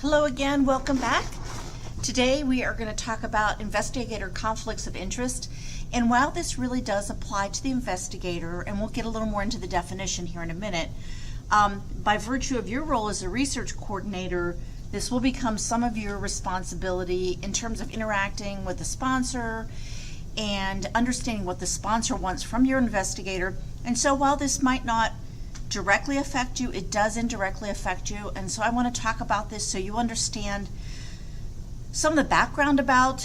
Hello again, welcome back. Today we are going to talk about investigator conflicts of interest. And while this really does apply to the investigator, and we'll get a little more into the definition here in a minute, by virtue of your role as a research coordinator, this will become some of your responsibility in terms of interacting with the sponsor and understanding what the sponsor wants from your investigator. And so while this might not directly affect you, it does indirectly affect you. And so I want to talk about this so you understand some of the background about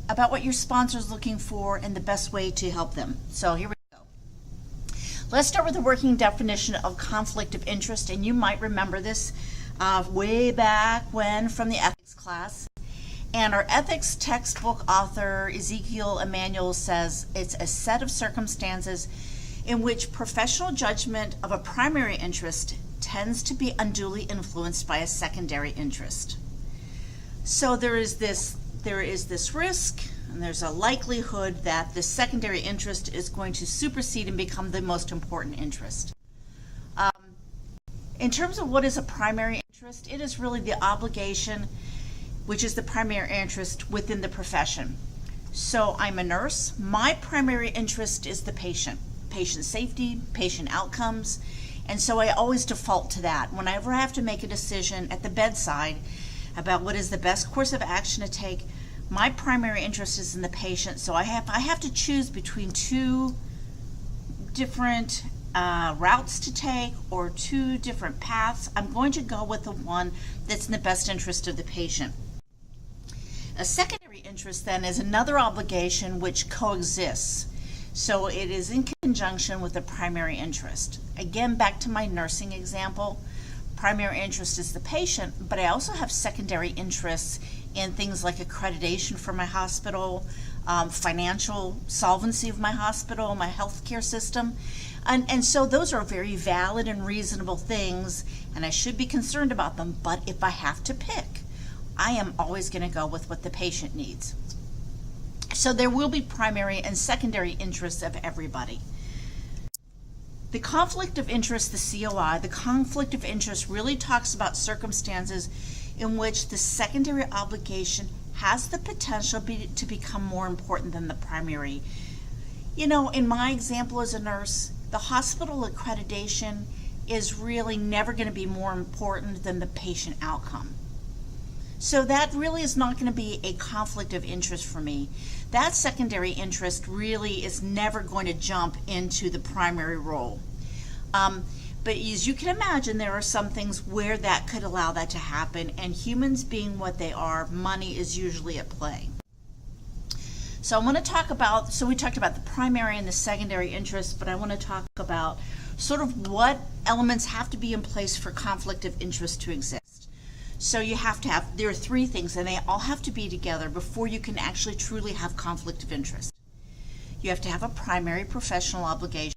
what your sponsor is looking for and the best way to help them. So here we go. Let's start with the working definition of conflict of interest. And you might remember this way back when from the ethics class. And our ethics textbook author, Ezekiel Emanuel, says it's a set of circumstances in which professional judgment of a primary interest tends to be unduly influenced by a secondary interest. So there is this risk, and there's a likelihood that the secondary interest is going to supersede and become the most important interest. In terms of what is a primary interest, it is really the obligation, which is the primary interest within the profession. So I'm a nurse. My primary interest is the patient safety, patient outcomes, and so I always default to that. Whenever I have to make a decision at the bedside about what is the best course of action to take, my primary interest is in the patient, so I have to choose between two different routes to take or two different paths. I'm going to go with the one that's in the best interest of the patient. A secondary interest then is another obligation which coexists. So it is in conjunction with the primary interest. Again, back to my nursing example, primary interest is the patient, but I also have secondary interests in things like accreditation for my hospital, financial solvency of my hospital, my healthcare system. And so those are very valid and reasonable things, and I should be concerned about them, but if I have to pick, I am always going to go with what the patient needs. So there will be primary and secondary interests of everybody. The conflict of interest, the COI, the conflict of interest really talks about circumstances in which the secondary obligation has the potential to become more important than the primary. You know, in my example as a nurse, the hospital accreditation is really never going to be more important than the patient outcome. So that really is not going to be a conflict of interest for me. That secondary interest really is never going to jump into the primary role. But as you can imagine, there are some things where that could allow that to happen, and humans being what they are, money is usually at play. So I want to talk about, so we talked about the primary and the secondary interest, but I want to talk about sort of what elements have to be in place for conflict of interest to exist. So you have to have, there are three things, and they all have to be together before you can actually truly have conflict of interest. You have to have a primary professional obligation.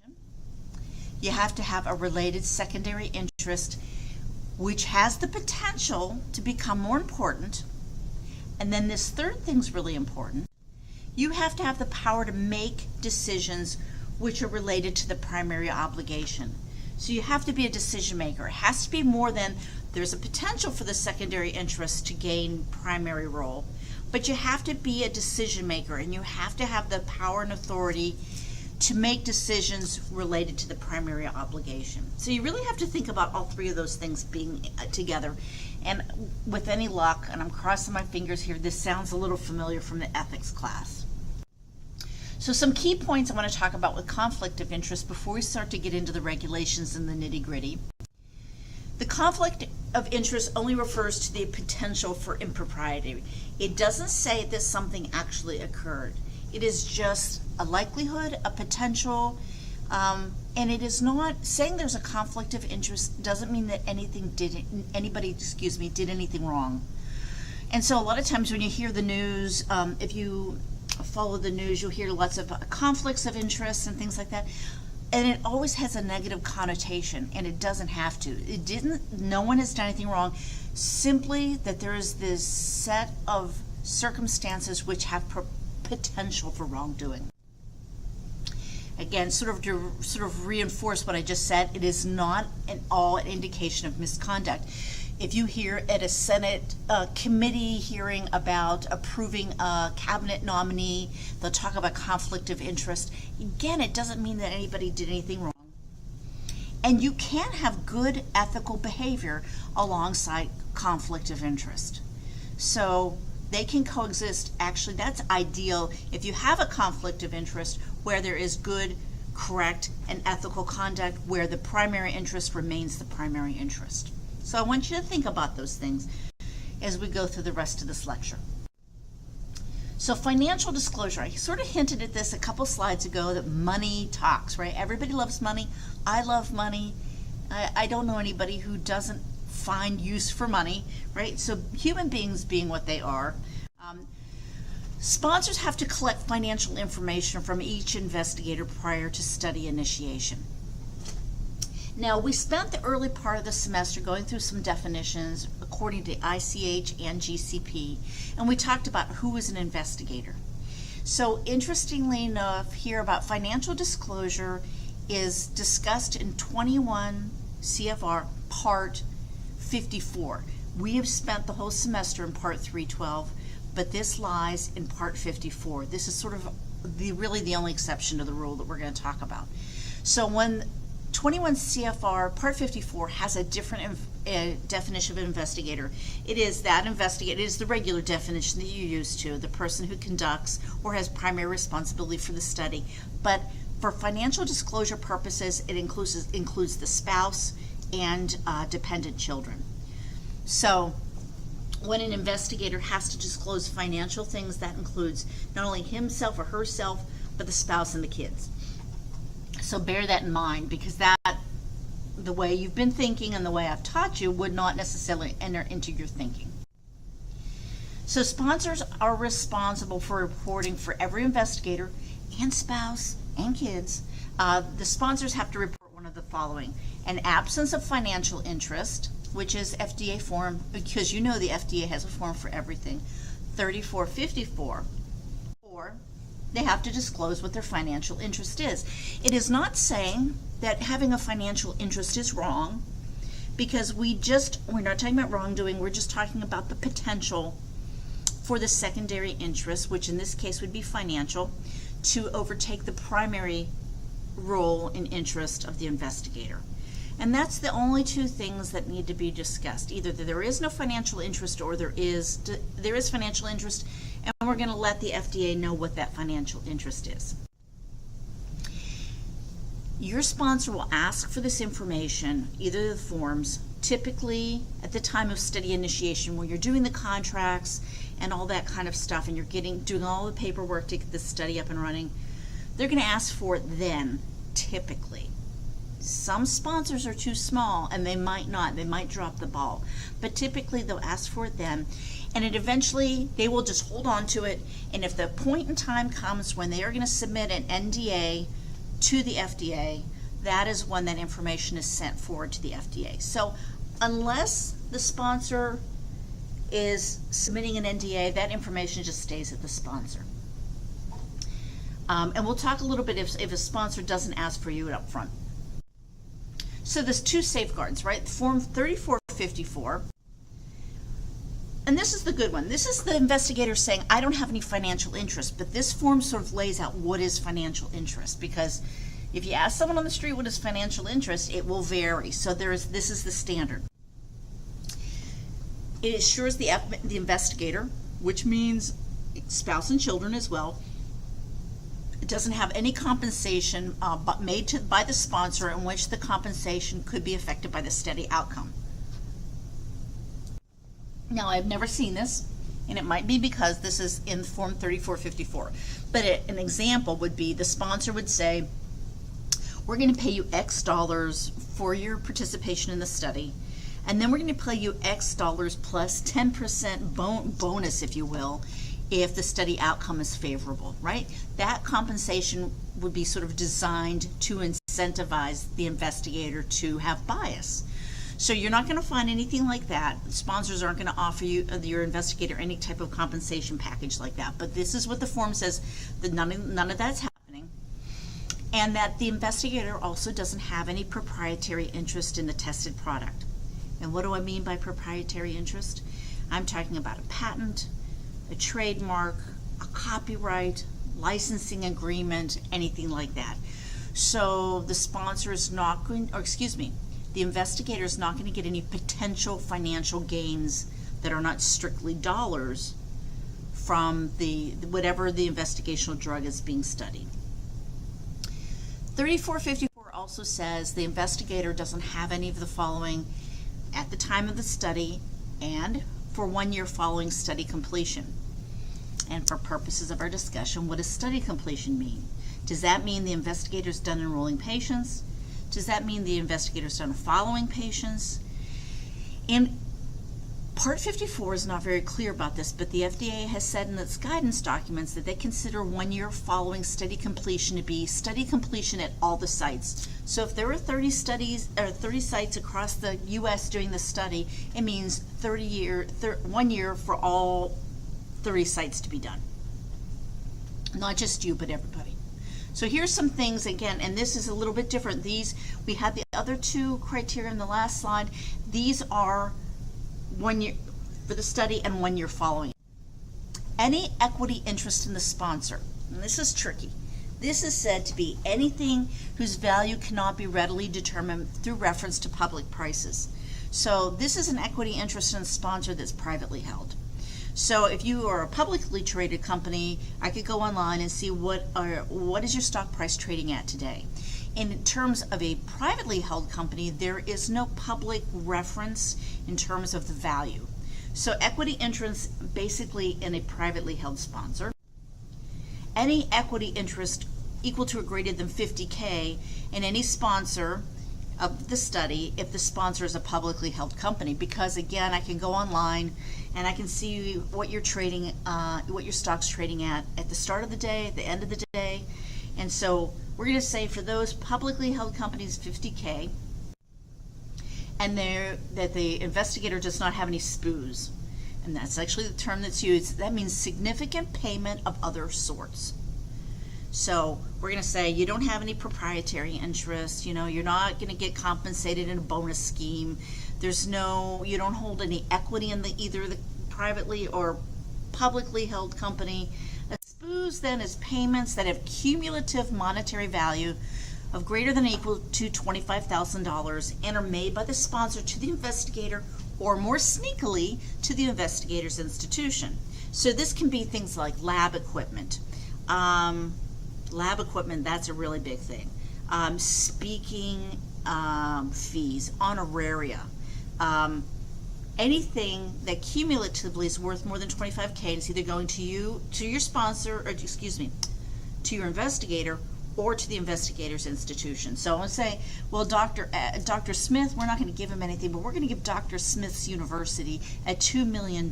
You have to have a related secondary interest, which has the potential to become more important. And then this third thing's really important. You have to have the power to make decisions which are related to the primary obligation. So you have to be a decision maker. It has to be more than there's a potential for the secondary interest to gain primary role, but you have to be a decision maker, and you have to have the power and authority to make decisions related to the primary obligation. So you really have to think about all three of those things being together. And with any luck, and I'm crossing my fingers here, this sounds a little familiar from the ethics class. So some key points I want to talk about with conflict of interest before we start to get into the regulations and the nitty-gritty. The conflict of interest only refers to the potential for impropriety. It doesn't say that something actually occurred. It is just a likelihood, a potential, and it is not saying there's a conflict of interest doesn't mean that anybody did anything wrong. And so a lot of times when you hear the news, if you follow the news, you'll hear lots of conflicts of interest and things like that. And it always has a negative connotation, and it doesn't have to. No one has done anything wrong, simply that there is this set of circumstances which have potential for wrongdoing. Again, sort of reinforce what I just said, it is not at all an indication of misconduct. If you hear at a Senate committee hearing about approving a cabinet nominee, they'll talk about conflict of interest. Again, it doesn't mean that anybody did anything wrong. And you can have good ethical behavior alongside conflict of interest. So they can coexist. Actually, that's ideal if you have a conflict of interest where there is good, correct, and ethical conduct where the primary interest remains the primary interest. So I want you to think about those things as we go through the rest of this lecture. So financial disclosure, I sort of hinted at this a couple slides ago that money talks, right? Everybody loves money. I love money. I don't know anybody who doesn't find use for money, right? So human beings being what they are, sponsors have to collect financial information from each investigator prior to study initiation. Now, we spent the early part of the semester going through some definitions according to ICH and GCP, and we talked about who is an investigator. So interestingly enough, here about financial disclosure is discussed in 21 CFR Part 54. We have spent the whole semester in Part 312, but this lies in Part 54. This is sort of really the only exception to the rule that we're going to talk about. So when 21 CFR Part 54 has a different definition of investigator. It is that investigator, it is the regular definition that you're used to, the person who conducts or has primary responsibility for the study. But for financial disclosure purposes, it includes the spouse and dependent children. So when an investigator has to disclose financial things, that includes not only himself or herself, but the spouse and the kids. So bear that in mind, because that, the way you've been thinking and the way I've taught you, would not necessarily enter into your thinking. So sponsors are responsible for reporting for every investigator and spouse and kids. The sponsors have to report one of the following: an absence of financial interest, which is FDA form, because you know the FDA has a form for everything, 3454, or they have to disclose what their financial interest is. It is not saying that having a financial interest is wrong, because we're not talking about wrongdoing, we're just talking about the potential for the secondary interest, which in this case would be financial, to overtake the primary role and interest of the investigator. And that's the only two things that need to be discussed. Either that there is no financial interest, or there is financial interest, and we're going to let the FDA know what that financial interest is. Your sponsor will ask for this information, either the forms, typically at the time of study initiation, when you're doing the contracts and all that kind of stuff, and you're doing all the paperwork to get the study up and running. They're going to ask for it then, typically. Some sponsors are too small, and they might not. They might drop the ball. But typically, they'll ask for it then, and eventually, they will just hold on to it. And if the point in time comes when they are going to submit an NDA to the FDA, that is when that information is sent forward to the FDA. So unless the sponsor is submitting an NDA, that information just stays at the sponsor. And we'll talk a little bit if a sponsor doesn't ask for you up front. So there's two safeguards, right? Form 3454. And this is the good one. This is the investigator saying, I don't have any financial interest, but this form sort of lays out what is financial interest, because if you ask someone on the street what is financial interest, it will vary. So this is the standard. It assures the investigator, which means spouse and children as well. It doesn't have any compensation but made by the sponsor in which the compensation could be affected by the study outcome. Now, I've never seen this, and it might be because this is in Form 3454. But an example would be the sponsor would say, we're going to pay you X dollars for your participation in the study, and then we're going to pay you X dollars plus 10% bonus, if you will, if the study outcome is favorable, right? That compensation would be sort of designed to incentivize the investigator to have bias. So you're not going to find anything like that. Sponsors aren't going to offer your investigator any type of compensation package like that. But this is what the form says, that none of that's happening. and that the investigator also doesn't have any proprietary interest in the tested product. And what do I mean by proprietary interest? I'm talking about a patent, a trademark, a copyright, licensing agreement, anything like that. So the sponsor is not going, or excuse me, the investigator is not going to get any potential financial gains that are not strictly dollars from the whatever the investigational drug is being studied. 3454 also says the investigator doesn't have any of the following at the time of the study and for 1 year following study completion. And for purposes of our discussion, what does study completion mean? Does that mean the investigator's done enrolling patients? Does that mean the investigator's done following patients? And Part 54 is not very clear about this, but the FDA has said in its guidance documents that they consider 1 year following study completion to be study completion at all the sites. So if there are 30 sites across the U.S. doing the study, it means 1 year for all 30 sites to be done. Not just you, but everybody. So here's some things again, and this is a little bit different. We had the other two criteria in the last slide. These are 1 year for the study and 1 year following. Any equity interest in the sponsor, and this is tricky. This is said to be anything whose value cannot be readily determined through reference to public prices. So this is an equity interest in the sponsor that's privately held. So if you are a publicly traded company, I could go online and see what is your stock price trading at today. In terms of a privately held company, there is no public reference in terms of the value. So equity interest basically in a privately held sponsor. Any equity interest equal to or greater than 50K in any sponsor of the study if the sponsor is a publicly held company, because again, I can go online and I can see what you're trading, what your stock's trading at the start of the day, at the end of the day. And so we're going to say for those publicly held companies, 50K, and that the investigator does not have any SPOOs. And that's actually the term that's used. That means significant payment of other sorts. So we're going to say you don't have any proprietary interest, you're not going to get compensated in a bonus scheme. You don't hold any equity in either the privately or publicly held company. A SPOOs then is payments that have cumulative monetary value of greater than or equal to $25,000 and are made by the sponsor to the investigator or more sneakily to the investigator's institution. So this can be things like lab equipment. Lab equipment, that's a really big thing. Speaking fees, honoraria, anything that cumulatively is worth more than 25K is either going to you, to your sponsor, or to your investigator, or to the investigator's institution. So I want to say, well, Dr. Smith, we're not going to give him anything, but we're going to give Dr. Smith's university a $2 million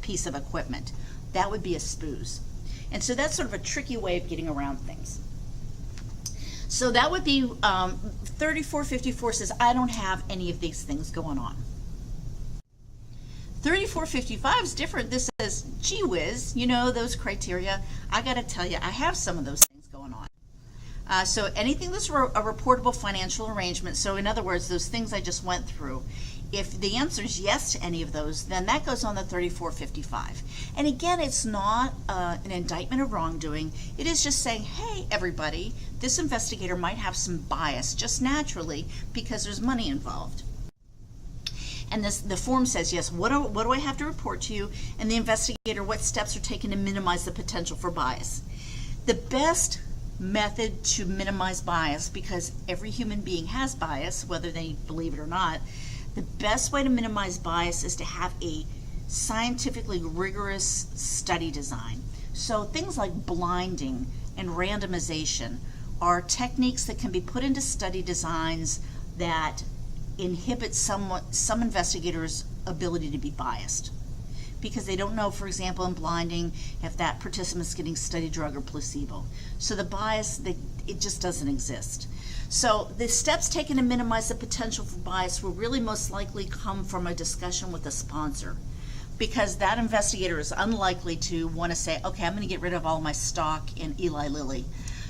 piece of equipment. That would be a SPOOs. And so that's sort of a tricky way of getting around things. So that would be 3454 says, I don't have any of these things going on. 3455 is different. This says, gee whiz, those criteria. I got to tell you, I have some of those things going on. So anything that's a reportable financial arrangement, so in other words, those things I just went through, if the answer is yes to any of those, then that goes on the 3455. And again, it's not an indictment of wrongdoing. It is just saying, hey, everybody, this investigator might have some bias just naturally because there's money involved. And the form says, yes, what do I have to report to you? And the investigator, what steps are taken to minimize the potential for bias? The best method to minimize bias, because every human being has bias, whether they believe it or not, the best way to minimize bias is to have a scientifically rigorous study design. So things like blinding and randomization are techniques that can be put into study designs that inhibit some investigators' ability to be biased, because they don't know, for example, in blinding, if that participant's getting study drug or placebo. So the bias, it just doesn't exist. So the steps taken to minimize the potential for bias will really most likely come from a discussion with the sponsor, because that investigator is unlikely to want to say, okay, I'm going to get rid of all my stock in Eli Lilly.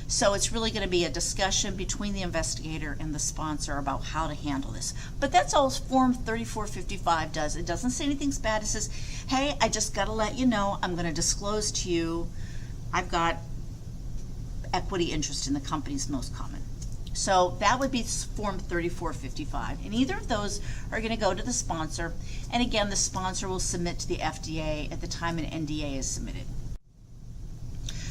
So it's really going to be a discussion between the investigator and the sponsor about how to handle this. But that's all Form 3455 does. It doesn't say anything bad. It says, hey, I just got to let you know, I'm going to disclose to you I've got equity interest in the company's most common. So that would be Form 3455. And either of those are going to go to the sponsor. And again, the sponsor will submit to the FDA at the time an NDA is submitted.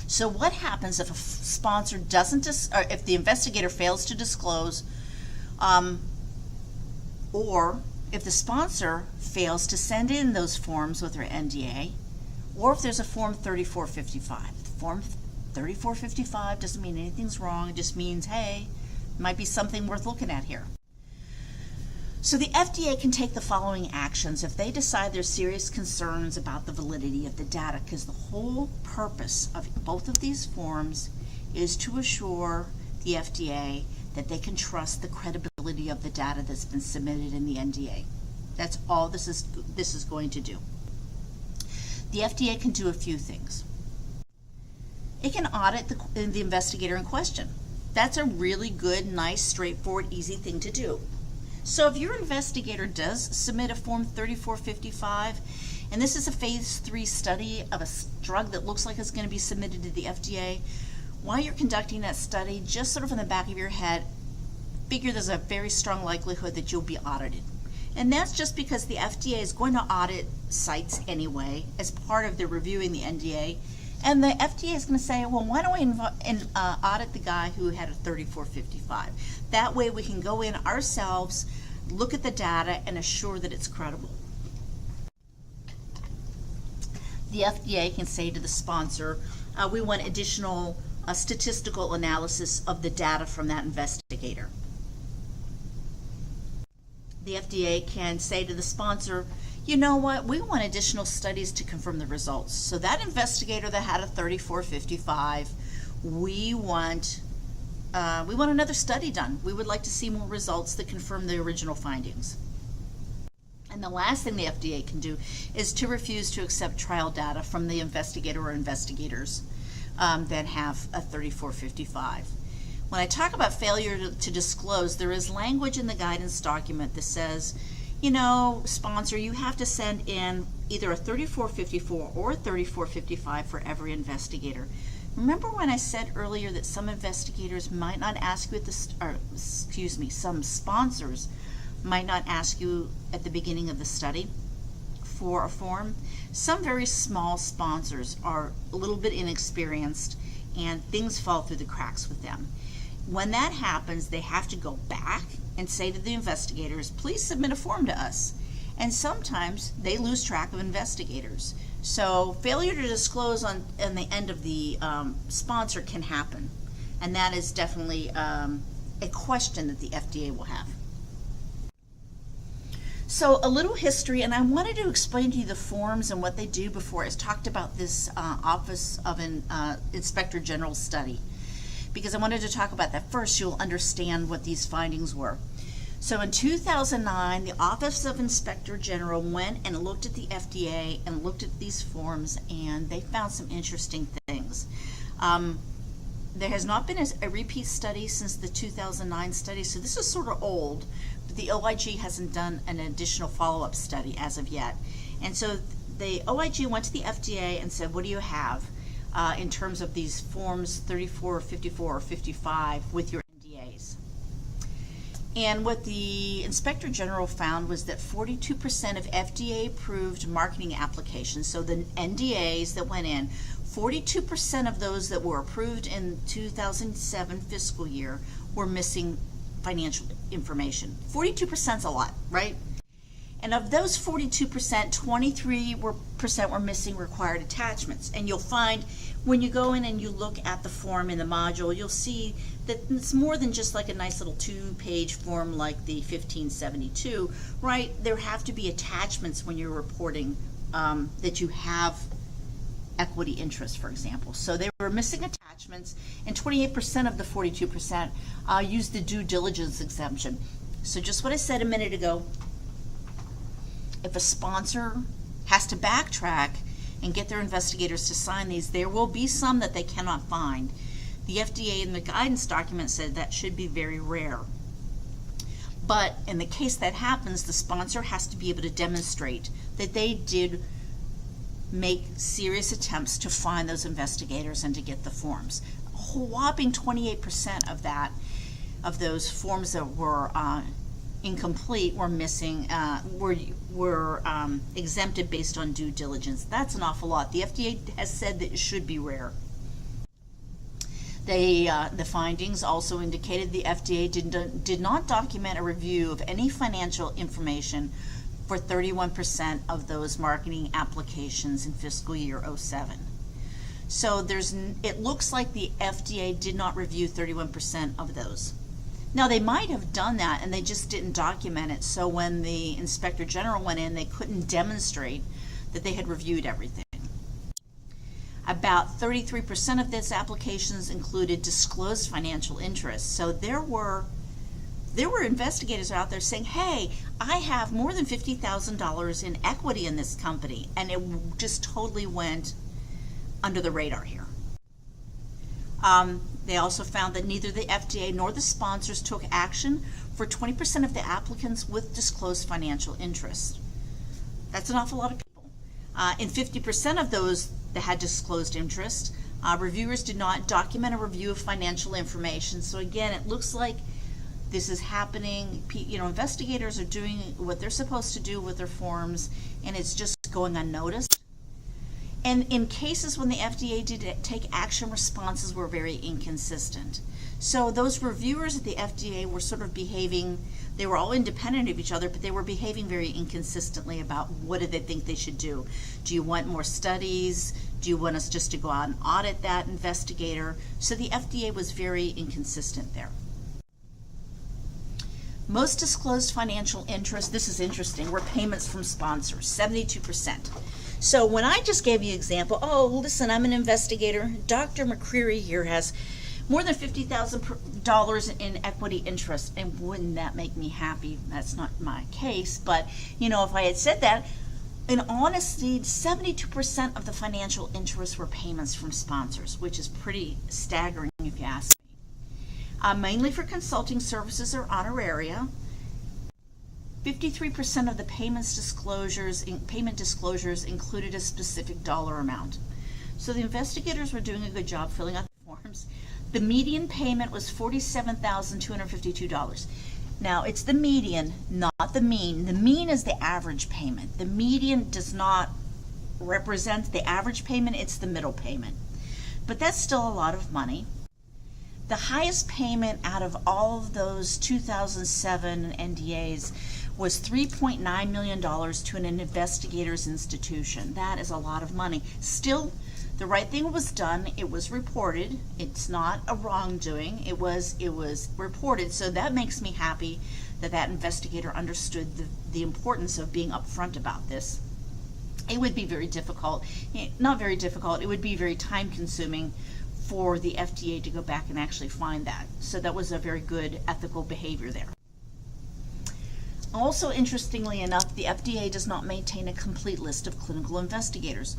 So what happens if a sponsor doesn't, or if the investigator fails to disclose, or if the sponsor fails to send in those forms with their NDA, or if there's a Form 3455. Form 3455 doesn't mean anything's wrong. It just means, hey, might be something worth looking at here. So the FDA can take the following actions if they decide there's serious concerns about the validity of the data, because the whole purpose of both of these forms is to assure the FDA that they can trust the credibility of the data that's been submitted in the NDA. That's all this is going to do. The FDA can do a few things. It can audit the investigator in question. That's a really good, nice, straightforward, easy thing to do. So if your investigator does submit a Form 3455, and this is a phase 3 study of a drug that looks like it's going to be submitted to the FDA, while you're conducting that study, just sort of in the back of your head, figure there's a very strong likelihood that you'll be audited. And that's just because the FDA is going to audit sites anyway as part of their reviewing the NDA. And the FDA is going to say, well, why don't we audit the guy who had a 3455? That way we can go in ourselves, look at the data, and assure that it's credible. The FDA can say to the sponsor, we want additional statistical analysis of the data from that investigator. The FDA can say to the sponsor, you know what, we want additional studies to confirm the results. So that investigator that had a 3455, we want another study done. We would like to see more results that confirm the original findings. And the last thing the FDA can do is to refuse to accept trial data from the investigator or investigators that have a 3455. When I talk about failure to disclose, there is language in the guidance document that says, you know, sponsor, you have to send in either a 3454 or a 3455 for every investigator. Remember when I said earlier that some investigators might not ask you some sponsors might not ask you at the beginning of the study for a form? Some very small sponsors are a little bit inexperienced and things fall through the cracks with them. When that happens, they have to go back and say to the investigators, please submit a form to us. And sometimes they lose track of investigators. So failure to disclose on the end of the sponsor can happen. And that is definitely a question that the FDA will have. So a little history, and I wanted to explain to you the forms and what they do before I talked about this Office of an Inspector General study. Because I wanted to talk about that first, you'll understand what these findings were. So in 2009, the Office of Inspector General went and looked at the FDA and looked at these forms, and they found some interesting things. There has not been a repeat study since the 2009 study, so this is sort of old, but the OIG hasn't done an additional follow-up study as of yet. And so the OIG went to the FDA and said, what do you have in terms of these forms 34, 54, or 55 with your NDAs? And what the Inspector General found was that 42% of FDA-approved marketing applications, so the NDAs that went in, 42% of those that were approved in 2007 fiscal year were missing financial information. 42% is a lot, right? And of those 42%, 23% were missing required attachments. And you'll find when you go in and you look at the form in the module, you'll see that it's more than just like a nice little 2-page form like the 1572, right? There have to be attachments when you're reporting that you have equity interest, for example. So they were missing attachments, and 28% of the 42% used the due diligence exemption. So just what I said a minute ago, if a sponsor has to backtrack and get their investigators to sign these, there will be some that they cannot find. The FDA in the guidance document said that should be very rare. But in the case that happens, the sponsor has to be able to demonstrate that they did make serious attempts to find those investigators and to get the forms. A whopping 28% of those forms that were incomplete were missing, were exempted based on due diligence. That's an awful lot. The FDA has said that it should be rare. The findings also indicated the FDA did not document a review of any financial information for 31% of those marketing applications in fiscal year 07. So it looks like the FDA did not review 31% of those. Now, they might have done that and they just didn't document it, so when the Inspector General went in, they couldn't demonstrate that they had reviewed everything. About 33% of these applications included disclosed financial interests. So there were investigators out there saying, hey, I have more than $50,000 in equity in this company, and it just totally went under the radar here. They also found that neither the FDA nor the sponsors took action for 20% of the applicants with disclosed financial interests. That's an awful lot of people. In 50% of those that had disclosed interest, reviewers did not document a review of financial information. So again, it looks like this is happening. Investigators are doing what they're supposed to do with their forms, and it's just going unnoticed. And in cases when the FDA did take action, responses were very inconsistent. So those reviewers at the FDA were sort of behaving, they were all independent of each other, but they were behaving very inconsistently about what did they think they should do. Do you want more studies? Do you want us just to go out and audit that investigator? So the FDA was very inconsistent there. Most disclosed financial interest, this is interesting, were payments from sponsors, 72%. So when I just gave you an example, oh, listen, I'm an investigator. Dr. McCreary here has more than $50,000 in equity interest, and wouldn't that make me happy? That's not my case, but if I had said that, in honesty, 72% of the financial interests were payments from sponsors, which is pretty staggering if you ask me. Mainly for consulting services or honoraria. 53% of the payment disclosures included a specific dollar amount. So the investigators were doing a good job filling out the forms. The median payment was $47,252. Now, it's the median, not the mean. The mean is the average payment. The median does not represent the average payment, it's the middle payment. But that's still a lot of money. The highest payment out of all of those 2007 NDAs was $3.9 million to an investigator's institution. That is a lot of money. Still, the right thing was done. It was reported. It's not a wrongdoing. It was reported. So that makes me happy that that investigator understood the importance of being upfront about this. It would be very difficult, not very difficult, it would be very time consuming for the FDA to go back and actually find that. So that was a very good ethical behavior there. Also, interestingly enough, the FDA does not maintain a complete list of clinical investigators.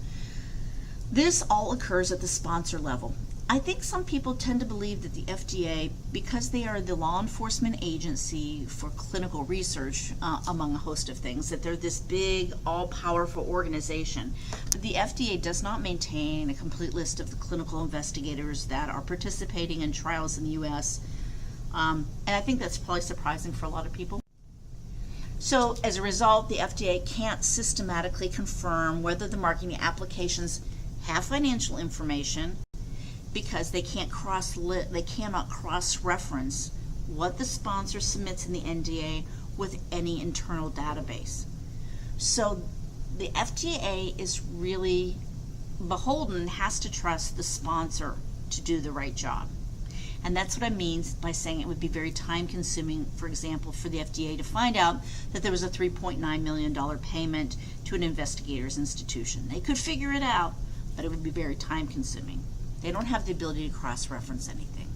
This all occurs at the sponsor level. I think some people tend to believe that the FDA, because they are the law enforcement agency for clinical research, among a host of things, that they're this big, all-powerful organization. But the FDA does not maintain a complete list of the clinical investigators that are participating in trials in the U.S., and I think that's probably surprising for a lot of people. So as a result, the FDA can't systematically confirm whether the marketing applications have financial information, because they cannot cross-reference what the sponsor submits in the NDA with any internal database. So the FDA is really beholden, has to trust the sponsor to do the right job. And that's what I mean by saying it would be very time-consuming, for example, for the FDA to find out that there was a $3.9 million payment to an investigator's institution. They could figure it out, but it would be very time-consuming. They don't have the ability to cross-reference anything.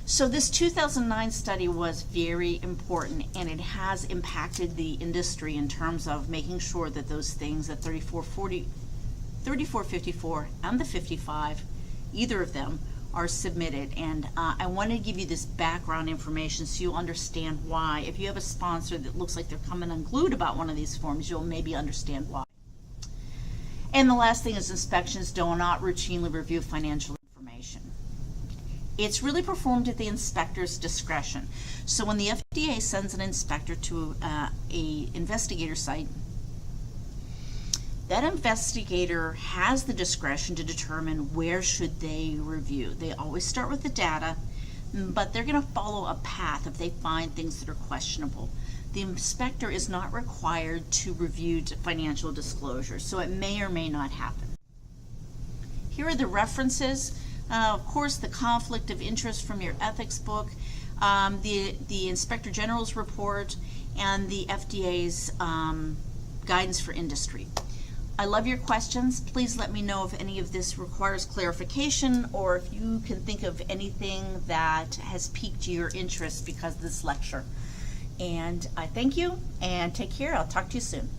So this 2009 study was very important, and it has impacted the industry in terms of making sure that those things, the 3454 and the 55, either of them, are submitted. And I want to give you this background information so you'll understand why. If you have a sponsor that looks like they're coming unglued about one of these forms, you'll maybe understand why. And the last thing is inspections do not routinely review financial information. It's really performed at the inspector's discretion. So when the FDA sends an inspector to a investigator site, that investigator has the discretion to determine where should they review. They always start with the data, but they're going to follow a path if they find things that are questionable. The inspector is not required to review financial disclosures, so it may or may not happen. Here are the references. Of course, the conflict of interest from your ethics book, the Inspector General's report, and the FDA's guidance for industry. I love your questions. Please let me know if any of this requires clarification or if you can think of anything that has piqued your interest because of this lecture. And I thank you and take care. I'll talk to you soon.